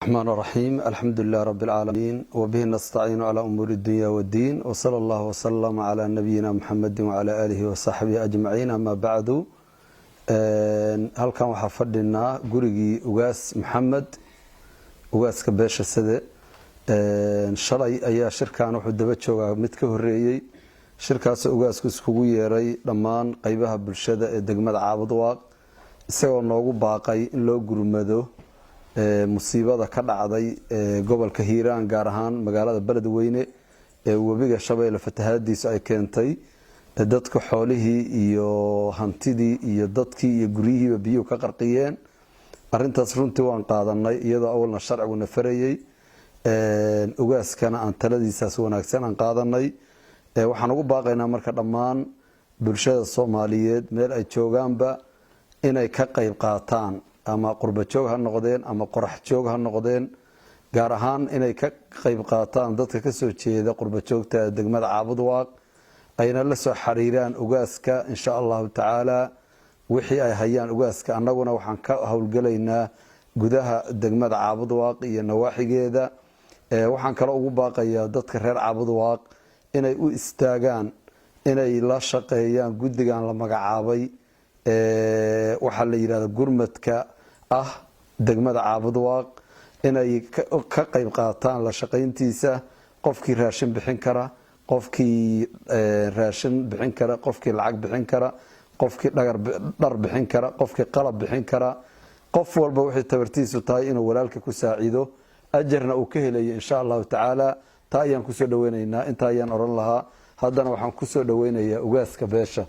الرحمن الرحيم الحمد لله رب العالمين وبه نستعين على أمور الدنيا والدين وصلى الله وسلم على نبينا محمد وعلى آله وصحبه أجمعين أما بعد هل كان وحفظنا قرقي أغاس محمد أغاس كباش السدى شرعي أي شركة وحدبت شوغا متكهريي شركة أغاس كسكوية ري لمان قيبها بالشدة دقمد عابد واق isagoo noogu baaqay in loo gurmado musiibada ka dhacday gobolka Hiiraan gaar ahaan magaalada Beledweyne ee wabiga Shabeelle fatahaadiisa ay keentay dadka xoolihii iyo hantidii iyo dadkii iyo guriyihii biyo ka qarqiyeen arintaas runtii waan qaadanay iyadoo awalna sharcigu nafarayay ugaaskana aan taladiisaas wanaagsan aan qaadanay waxaan ugu baaqaynaa marka dhammaan bulshada Soomaaliyeed meel ay joogaanba inay ka qayb qaataan ama qurba joog ha noqdeen ama qorax joog ha noqdeen gaar ahaan inay ka qayb qaataan dadka ka soo jeeda qurba joogta degmada Caabud Waaq ayna la soo xariiraan ugaaska insha Allah taala wixii ay hayaan ugaaska annaguna waxaan ka hawlgalaynaa gudaha degmada Caabud Waaq iyo nawaaxigeeda waxaan kale ugu baaqayaa dadka reer Caabud Waaq inay u istaagaan inay la shaqeeyaan guddigan la magacaabay waxa la yiraahdo gurmadka degmada Caabud Waaq inay ka qayb qaataan la shaqeyntiisa qofkii raashin bixin kara qofkii lacag bixin kara qofkii dhar bixin kara qofkii qalab bixin kara qof walba wixii tabartiisu tahay inuu walaalka ku saacido ajarna uu ka helayo insha Allah taala taa ayaan ku soo dhaweynaynaa inta ayaan oran lahaa haddana waxaan ku soo dhaweynayaa ugaaska beesha